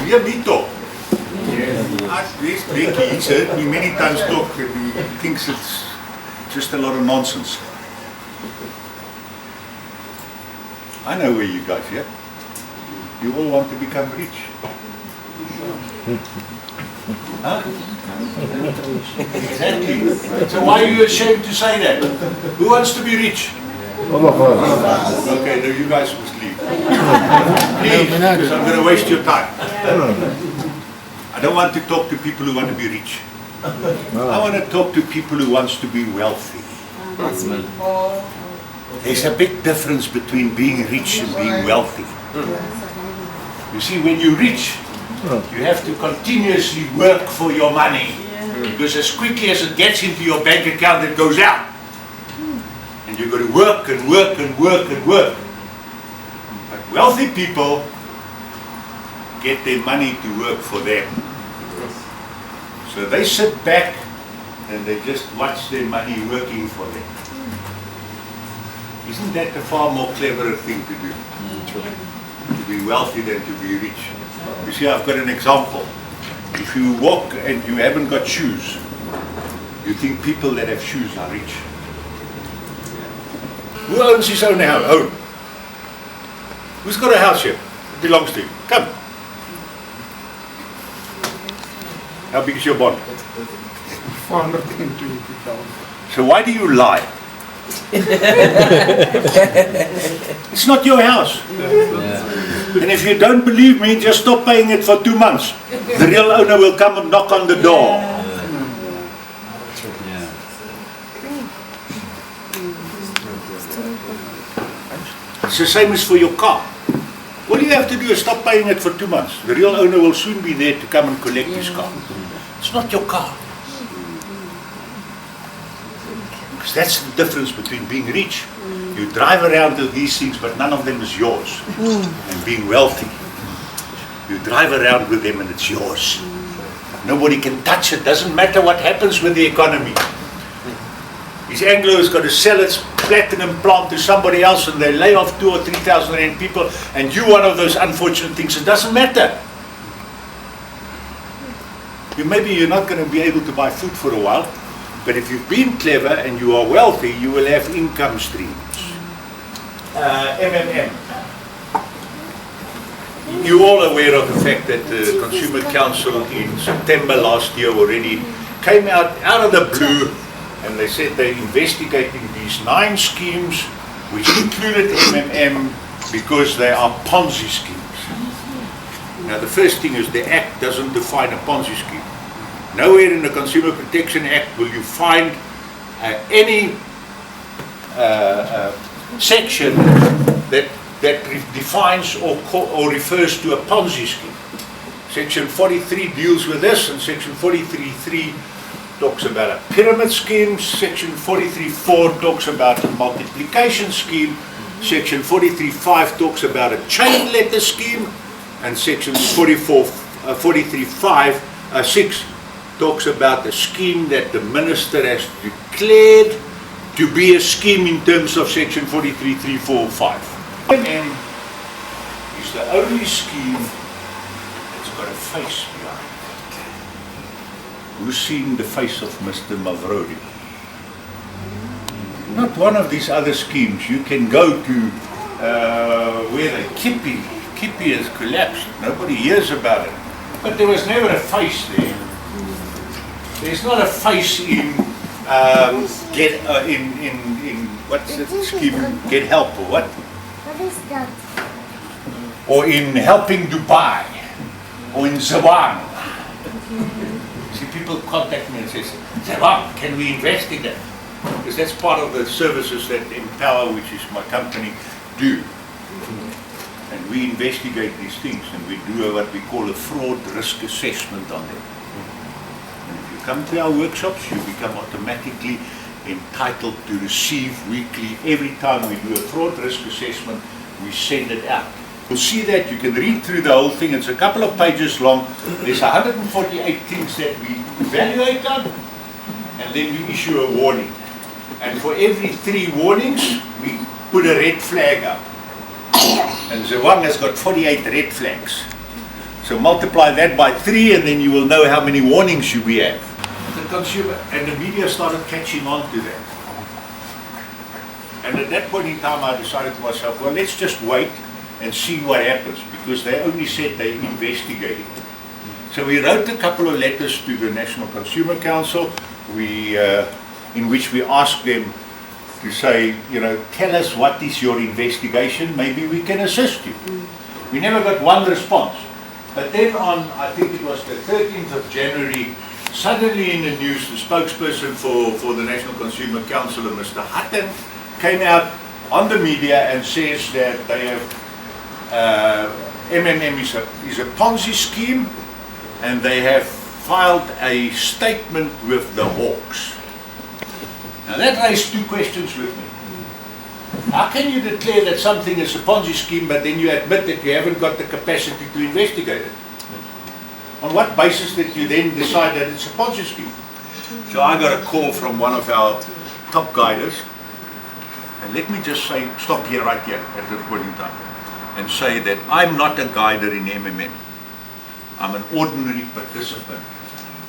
hear me talk. Yes, Becky, he's heard me many times talk and he thinks it's just a lot of nonsense. I know where you guys are. You all want to become rich. Huh? Exactly. So why are you ashamed to say that? Who wants to be rich? Okay, no, you guys must leave. Please, because I'm going to waste your time. I don't want to talk to people who want to be rich. I want to talk to people who want to be wealthy. There's a big difference between being rich and being wealthy. You see, when you're rich, you have to continuously work for your money. Because as quickly as it gets into your bank account, it goes out. And you've got to work and work and work and work. But wealthy people get their money to work for them. So they sit back and they just watch their money working for them. Isn't that a far more cleverer thing to do? To be wealthy than to be rich. You see, I've got an example. If you walk and you haven't got shoes, you think people that have shoes are rich. Who owns his own house? Home? Who's got a house here? It belongs to you. Come. How big is your bond? 420,000. So why do you lie? It's not your house. And if you don't believe me, just stop paying it for 2 months. The real owner will come and knock on the door. It's the same as for your car. All you have to do is stop paying it for 2 months. The real owner will soon be there to come and collect his car. It's not your car. Because that's the difference between being rich. You drive around with these things, but none of them is yours. And being wealthy, you drive around with them and it's yours. Nobody can touch it. Doesn't matter what happens with the economy. His Anglo has got to sell its platinum plant to somebody else and they lay off 2,000 or 3,000 rand people and you one of those unfortunate things. It doesn't matter. Maybe you're not going to be able to buy food for a while, but if you've been clever and you are wealthy, you will have income streams. MMM. You're all aware of the fact that the Consumer Council in September last year already came out of the blue and they said they're investigating these 9 schemes which included MMM because they are Ponzi schemes. Now the first thing is the Act doesn't define a Ponzi scheme. Nowhere in the Consumer Protection Act will you find any section that defines or refers to a Ponzi scheme. Section 43 deals with this, and Section 43.3 talks about a pyramid scheme. Section 43.4 talks about a multiplication scheme. Section 43.5 talks about a chain letter scheme, and Section 43.6 talks about a scheme that the minister has declared to be a scheme in terms of Section 43.3, 4, 5. MMM is the only scheme that's got a face behind it. Who's seen the face of Mr. Mavrodi? Not one of these other schemes. You can go to where the Kippy has collapsed. Nobody hears about it. But there was never a face there. There's not a face in what's the scheme? Get Help or what? What is that? Or in Helping Dubai, or in Zawang. See, people contact me and say, Zawang, can we investigate? Because that's part of the services that Empower, which is my company, do. And we investigate these things and we do what we call a fraud risk assessment on them. And if you come to our workshops, you become automatically entitled to receive weekly, every time we do a fraud risk assessment, we send it out. You'll see that, you can read through the whole thing, it's a couple of pages long. There's 148 things that we evaluate on, and then we issue a warning. And for every 3 warnings, we put a red flag up. And Zawang has got 48 red flags. So multiply that by 3 and then you will know how many warnings we have. The consumer and the media started catching on to that. And at that point in time I decided to myself, well, let's just wait and see what happens, because they only said they're investigating. So we wrote a couple of letters to the National Consumer Council, in which we asked them to say, you know, tell us what is your investigation, maybe we can assist you. We never got one response. But then on, I think it was the 13th of January, suddenly in the news, the spokesperson for the National Consumer Council, Mr. Hutton, came out on the media and says that they have, MMM is a Ponzi scheme, and they have filed a statement with the Hawks. Now that raised two questions with me. How can you declare that something is a Ponzi scheme, but then you admit that you haven't got the capacity to investigate it? On what basis did you then decide that it's a Ponzi scheme? So I got a call from one of our top guiders, and let me just say, stop here, right here, at this point in time, and say that I'm not a guider in MMM. I'm an ordinary participant,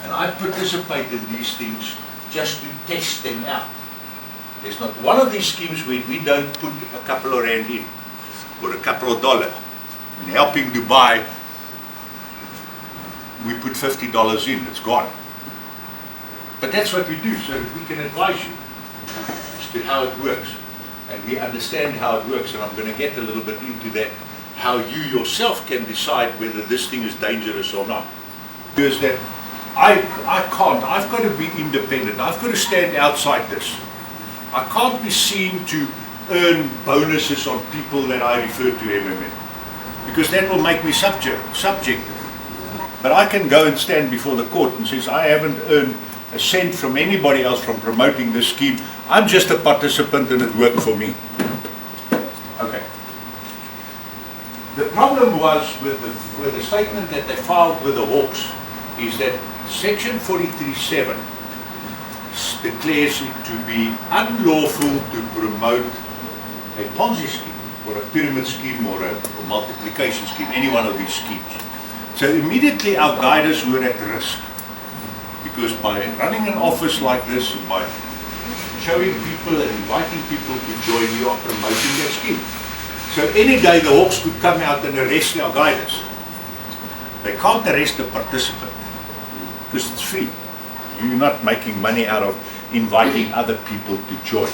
and I participate in these things just to test them out. There's not one of these schemes where we don't put a couple of rand in, or a couple of dollars. In helping Dubai, we put $50 in, it's gone. But that's what we do, so that we can advise you as to how it works. And we understand how it works, and I'm going to get a little bit into that, how you yourself can decide whether this thing is dangerous or not. Because that I can't, I've got to be independent, I've got to stand outside this. I can't be seen to earn bonuses on people that I refer to MMM, because that will make me subjective. But I can go and stand before the court and say, I haven't earned a cent from anybody else from promoting this scheme. I'm just a participant and it worked for me. Okay. The problem was with the statement that they filed with the Hawks is that Section 43.7 declares it to be unlawful to promote a Ponzi scheme or a pyramid scheme or a multiplication scheme, any one of these schemes. So immediately our guiders were at risk, because by running an office like this, by showing people and inviting people to join, you are promoting that scheme. So any day the Hawks could come out and arrest our guiders. They can't arrest a participant because it's free. You're not making money out of inviting other people to join.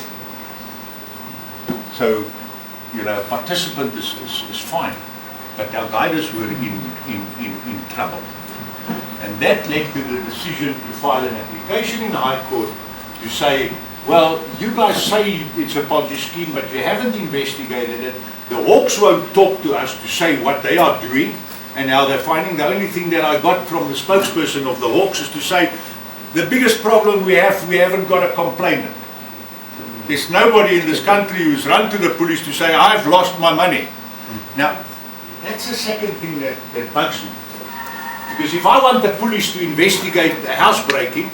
So, you know, a participant is fine, but our guiders were in trouble. And that led to the decision to file an application in the High Court to say, well, you guys say it's a Ponzi scheme, but you haven't investigated it. The Hawks won't talk to us to say what they are doing, and now they're finding the only thing that I got from the spokesperson of the Hawks is to say, the biggest problem we haven't got a complainant. There's nobody in this country who's run to the police to say, I've lost my money. Now, that's the second thing that bugs me. Because if I want the police to investigate a housebreaking,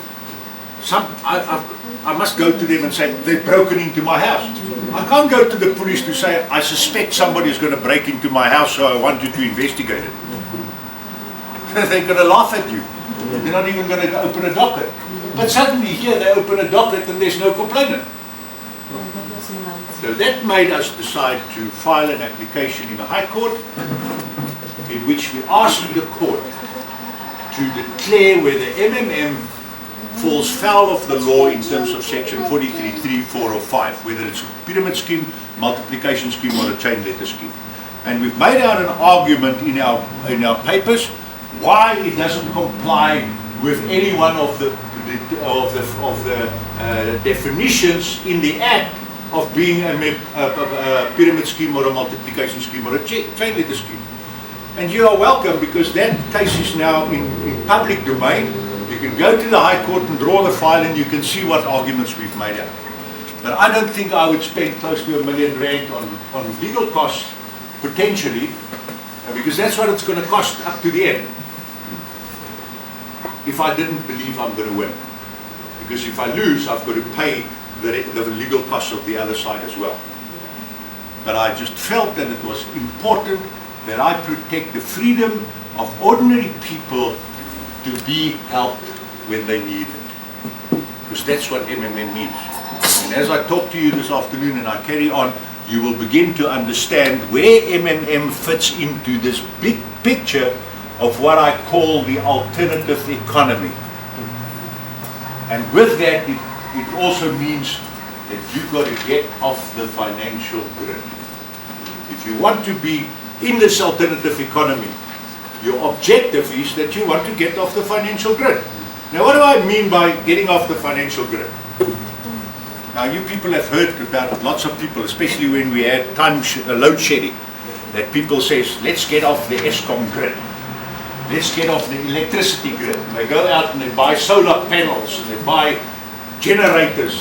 I must go to them and say, they've broken into my house. I can't go to the police to say, I suspect somebody is going to break into my house, so I want you to investigate it. They're going to laugh at you. They're not even going to open a docket. But suddenly here they open a docket and there's no complainant. So that made us decide to file an application in the High Court, in which we asked the court to declare whether MMM falls foul of the law in terms of Section 43.3, 4 or 5, whether it's a pyramid scheme, multiplication scheme or a chain letter scheme. And we've made out an argument in our papers why it doesn't comply with any one of the definitions in the Act of being a pyramid scheme or a multiplication scheme or a chain letter scheme. And you are welcome, because that case is now in public domain. You can go to the High Court and draw the file and you can see what arguments we've made out. But I don't think I would spend close to R1 million on legal costs, potentially, because that's what it's going to cost up to the end, if I didn't believe I'm going to win. Because if I lose, I've got to pay the legal costs of the other side as well. But I just felt that it was important that I protect the freedom of ordinary people to be helped when they need it. Because that's what MMM means. And as I talk to you this afternoon and I carry on, you will begin to understand where MMM fits into this big picture of what I call the alternative economy. And with that, it also means that you've got to get off the financial grid. If you want to be in this alternative economy, your objective is that you want to get off the financial grid. Now, what do I mean by getting off the financial grid? Now, you people have heard about lots of people, especially when we had load shedding, that people say, let's get off the ESCOM grid. Let's get off the electricity grid. They go out and they buy solar panels, and they buy generators,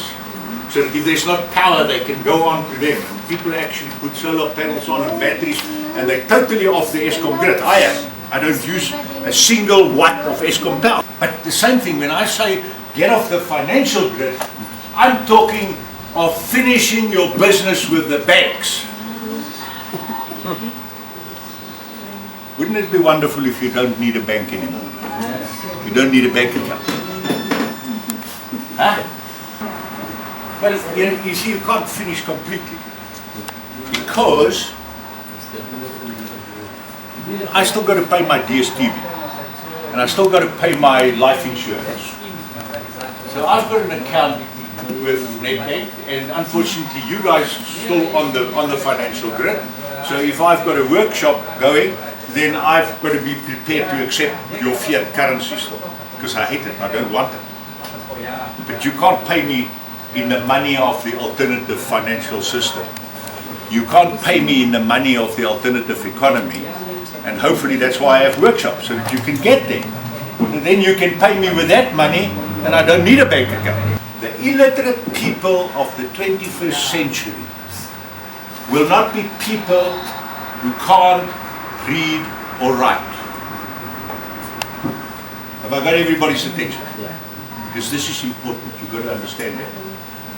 so that if there's not power, they can go on to them. And people actually put solar panels on and batteries, and they're totally off the ESCOM grid. I am. I don't use a single watt of ESCOM power. But the same thing, when I say get off the financial grid, I'm talking of finishing your business with the banks. Wouldn't it be wonderful if you don't need a bank anymore? You don't need a bank account. Huh? But you see, you can't finish completely. Because I still got to pay my DSTV. And I still got to pay my life insurance. So I've got an account with Nedbank, and unfortunately you guys are still on the financial grid. So if I've got a workshop going, then I've got to be prepared to accept your fiat currency still, because I hate it, I don't want it. But you can't pay me in the money of the alternative financial system. You can't pay me in the money of the alternative economy, and hopefully that's why I have workshops, so that you can get there. And then you can pay me with that money, and I don't need a bank account. The illiterate people of the 21st century will not be people who can't read or write. Have I got everybody's attention? Because this is important, you've got to understand that.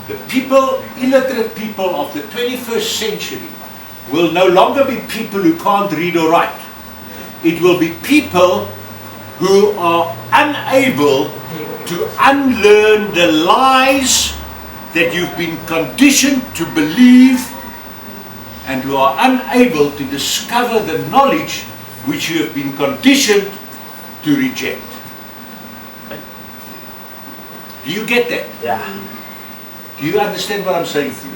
The people, illiterate people of the 21st century will no longer be people who can't read or write. It will be people who are unable to unlearn the lies that you've been conditioned to believe, and who are unable to discover the knowledge which you have been conditioned to reject. Do you get that? Yeah. Do you understand what I'm saying to you?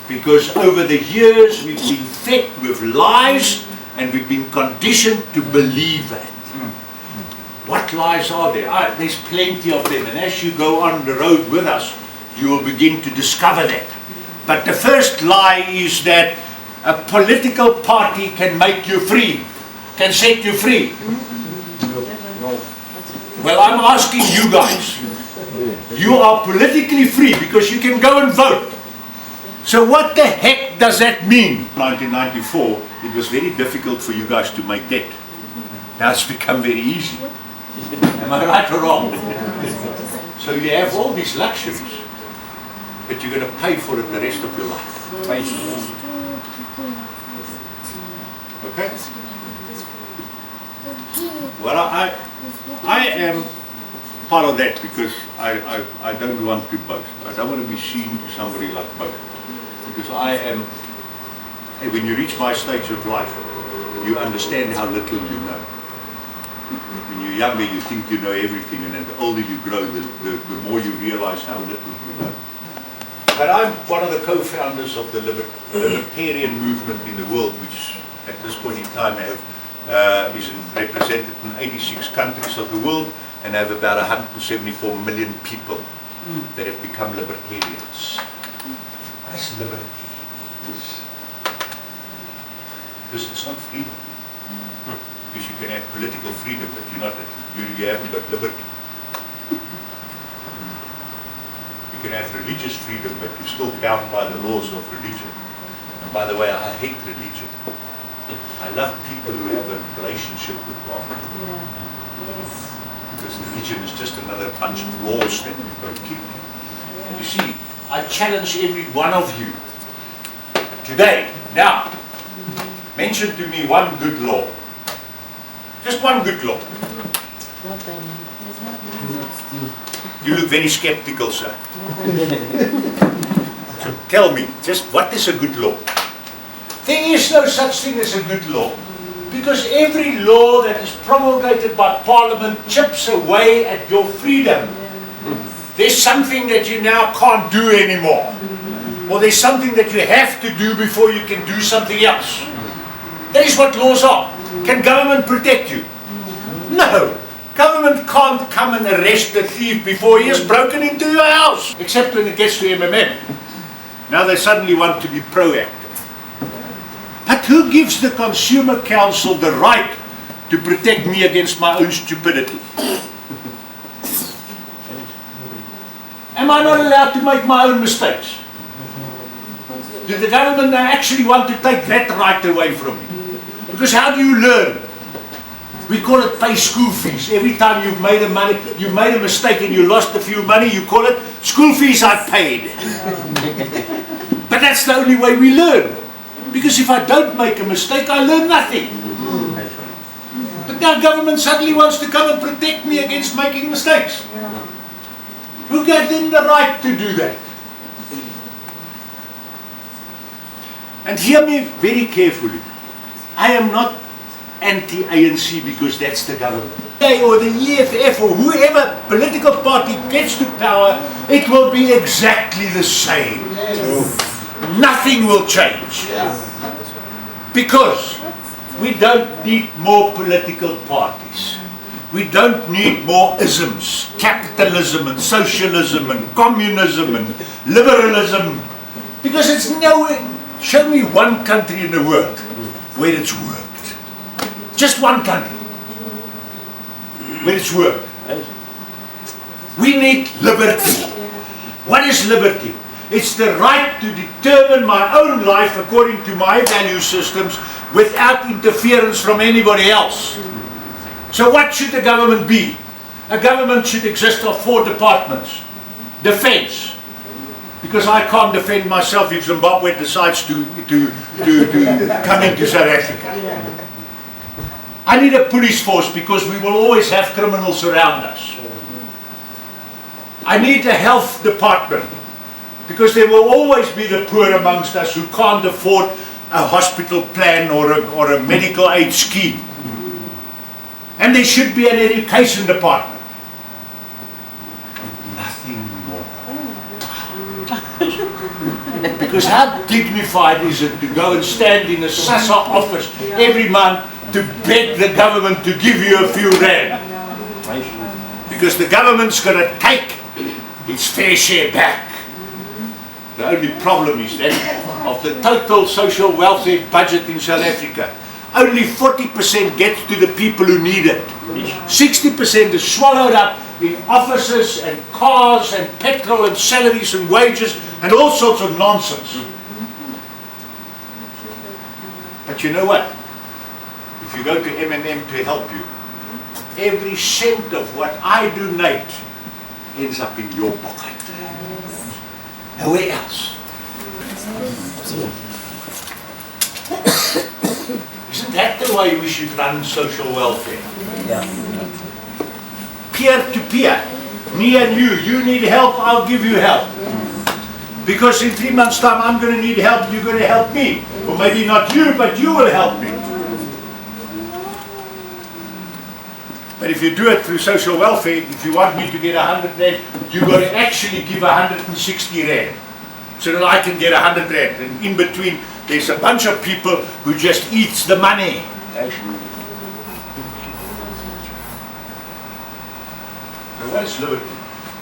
Because over the years we've been fed with lies, and we've been conditioned to believe that. What lies are there? There's plenty of them, and as you go on the road with us, you will begin to discover that. But the first lie is that a political party can make you free, can set you free. Well, I'm asking you guys, you are politically free because you can go and vote. So what the heck does that mean? 1994, it was very difficult for you guys to make debt. Now it's become very easy. Am I right or wrong? So you have all these luxuries, but you're going to pay for it the rest of your life. Okay? Well, I am part of that because I don't want to boast. I don't want to be seen to somebody like boast. Because I am, when you reach my stage of life, you understand how little you know. When you're younger, you think you know everything, and then the older you grow, the more you realize how little you know. But I'm one of the co-founders of the libertarian movement in the world, which at this point in time is represented in 86 countries of the world, and have about 174 million people that have become libertarians. What is liberty? Because it's not freedom. Because you can have political freedom, but you haven't got liberty. You can have religious freedom, but you're still bound by the laws of religion. And by the way, I hate religion. I love people who have a relationship with God. Because religion is just another bunch of laws that you've got to keep. And you see, I challenge every one of you today, now, Mention to me one good law. Just one good law. You look very skeptical, sir. So tell me, just what is a good law? There is no such thing as a good law. Because every law that is promulgated by Parliament chips away at your freedom. There's something that you now can't do anymore. Or there's something that you have to do before you can do something else. That is what laws are. Can government protect you? No. Government can't come and arrest the thief before he has broken into your house. Except when it gets to MMM. Now they suddenly want to be proactive. But who gives the Consumer Council the right to protect me against my own stupidity? Am I not allowed to make my own mistakes? Does the government now actually want to take that right away from me? Because how do you learn? We call it pay school fees. Every time you've made a mistake and you lost a few money, you call it school fees I paid. But that's the only way we learn. Because if I don't make a mistake, I learn nothing. But now government suddenly wants to come and protect me against making mistakes. Who gave them the right to do that? And hear me very carefully. I am not anti-ANC because that's the government. Or the EFF or whoever political party gets to power, it will be exactly the same. Nothing will change. Because we don't need more political parties. We don't need more isms, capitalism and socialism and communism and liberalism. Because it's nowhere. Show me one country in the world where it's worked. Just one country where it's worked. We need liberty. What is liberty? It's the right to determine my own life according to my value systems without interference from anybody else. So what should the government be? A government should exist of 4 departments. Defense. Because I can't defend myself if Zimbabwe decides to come into South Africa. I need a police force because we will always have criminals around us. I need a health department because there will always be the poor amongst us who can't afford a hospital plan or a medical aid scheme. And there should be an education department. Nothing more. Because how dignified is it to go and stand in a SASSA office every month to beg the government to give you a few rand? Because the government's going to take its fair share back. The only problem is that of the total social welfare budget in South Africa, only 40% gets to the people who need it. 60% is swallowed up in offices and cars and petrol and salaries and wages and all sorts of nonsense. But you know what? If you go to MMM to help you, every cent of what I donate ends up in your pocket. Nowhere else. Isn't that the way we should run social welfare? Yeah. Peer to peer. Me and you need help, I'll give you help. Because in 3 months' time I'm going to need help, you're going to help me. Or maybe not you, but you will help me. But if you do it through social welfare, if you want me to get 100 rand, you've got to actually give 160 rand. So that I can get 100 rand. And in between, there's a bunch of people who just eats the money. Now what is liberty?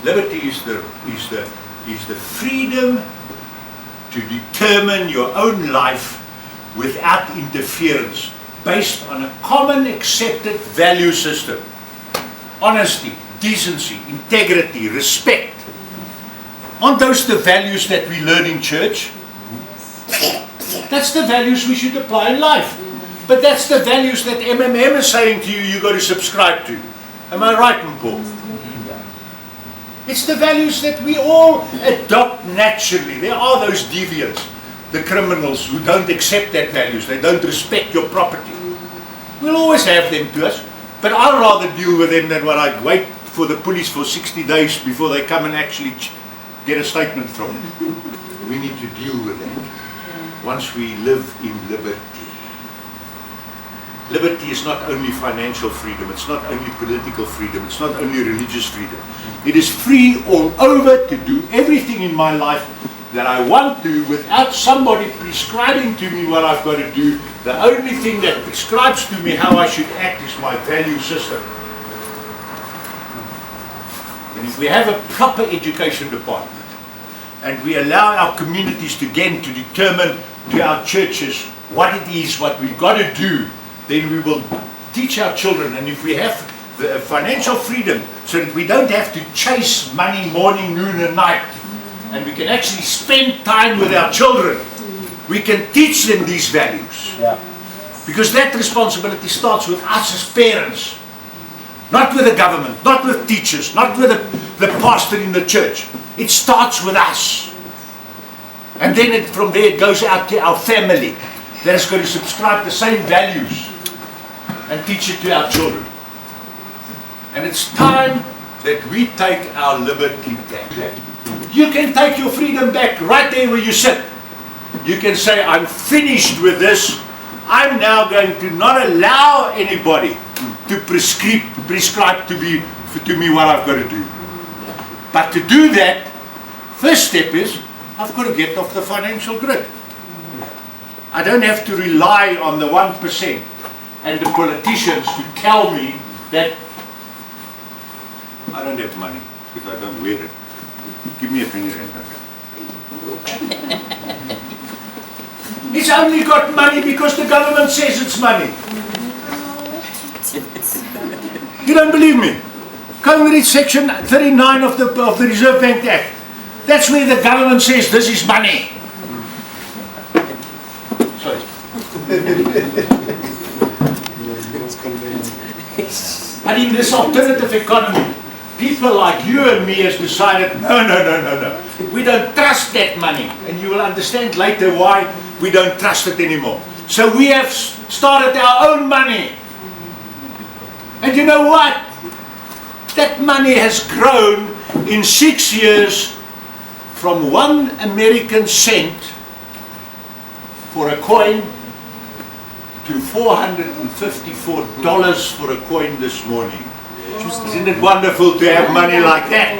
Liberty is the freedom to determine your own life without interference, based on a common accepted value system. Honesty, decency, integrity, respect. Aren't those the values that we learn in church? That's the values we should apply in life. But that's the values that MMM is saying to you, you've got to subscribe to. Am I right, Paul? It's the values that we all adopt naturally. There are those deviants. the criminals who don't accept that values, they don't respect your property. We'll always have them to us, but I'd rather deal with them than what I wait for the police for 60 days before they come and actually get a statement from them. We need to deal with that once we live in liberty. Liberty is not only financial freedom, it's not only political freedom, it's not only religious freedom. It is free all over to do everything in my life that I want to without somebody prescribing to me what I've got to do. The only thing that prescribes to me how I should act is my value system. And if we have a proper education department and we allow our communities to determine to our churches what it is, what we've got to do, then we will teach our children. And if we have the financial freedom so that we don't have to chase money morning, noon and night, and we can actually spend time with our children, we can teach them these values. Yeah. Because that responsibility starts with us as parents, not with the government, not with teachers, not with the pastor in the church. It starts with us. And then from there it goes out to our family that is going to subscribe the same values and teach it to our children. And it's time that we take our liberty back. You can take your freedom back right there where you sit. You can say, I'm finished with this. I'm now going to not allow anybody to prescribe to me what I've got to do. But to do that, first step is, I've got to get off the financial grid. I don't have to rely on the 1% and the politicians to tell me that I don't have money because I don't wear it. Give me a penny rand. It's only got money because the government says it's money. You don't believe me? Go and read section 39 of the Reserve Bank Act. That's where the government says this is money. Sorry. But in this alternative economy, people like you and me has decided, no. We don't trust that money. And you will understand later why we don't trust it anymore. So we have started our own money. And you know what? That money has grown in 6 years from 1 American cent for a coin to $454 for a coin this morning. Isn't it wonderful to have money like that?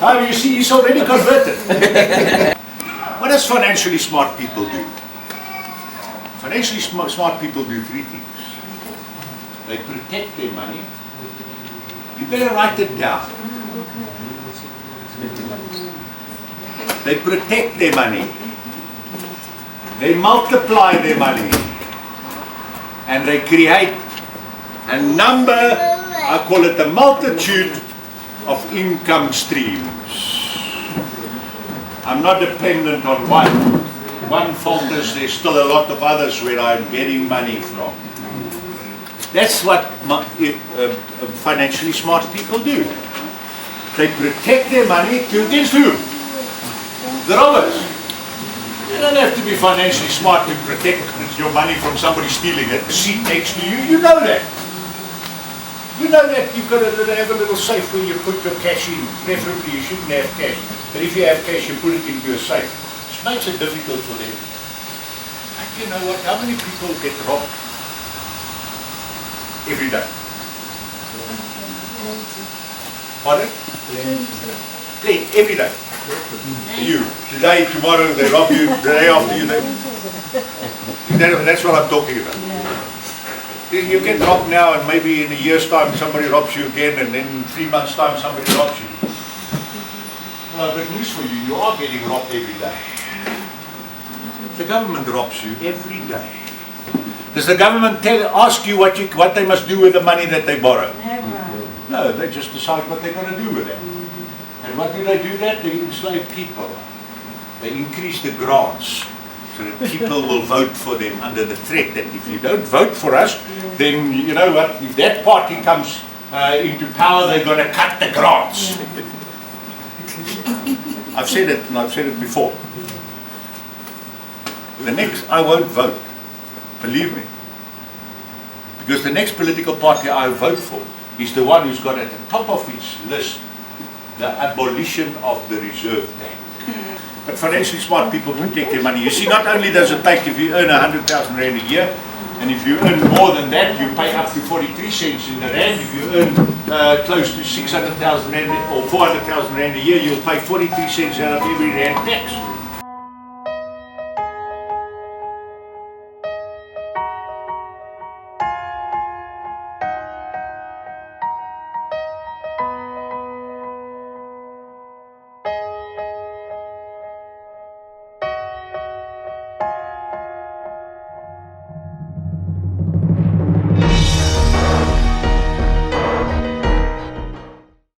Oh, you see, he's already converted. What does financially smart people do? Financially smart people do 3 things. They protect their money. You better write it down. They protect their money. They multiply their money. And they create a number, I call it a multitude of income streams. I'm not dependent on one focus. There's still a lot of others where I'm getting money from. That's what financially smart people do. They protect their money against whom? The robbers. You don't have to be financially smart to protect your money from somebody stealing it. Sit next to you, you know that. You know that you've got to have a little safe where you put your cash in. Preferably you shouldn't have cash. But if you have cash, you put it into a safe. It makes it difficult for them. And you know what? How many people get robbed every day? Pardon? Plenty. Every day. You. Today, tomorrow, they rob you. The day after you. That's what I'm talking about. You get robbed now, and maybe in a year's time somebody robs you again, and then in 3 months' time somebody robs you. Well, good news for you, you are getting robbed every day. The government robs you every day. Does the government ask you what they must do with the money that they borrow? Never. No, they just decide what they're going to do with it. And what do? They enslave people. They increase the grants so that people will vote for them under the threat that if you don't vote for us, then you know what, if that party comes into power, they're going to cut the grants. I've said it, and I've said it before. The next, I won't vote. Believe me. Because the next political party I vote for is the one who's got at the top of its list the abolition of the Reserve Bank. But financially smart people protect their money. You see, not only does it take if you earn 100,000 Rand a year, and if you earn more than that, you pay up to 43 cents in the Rand. If you earn close to 600,000 Rand or 400,000 Rand a year, you'll pay 43 cents out of every Rand tax.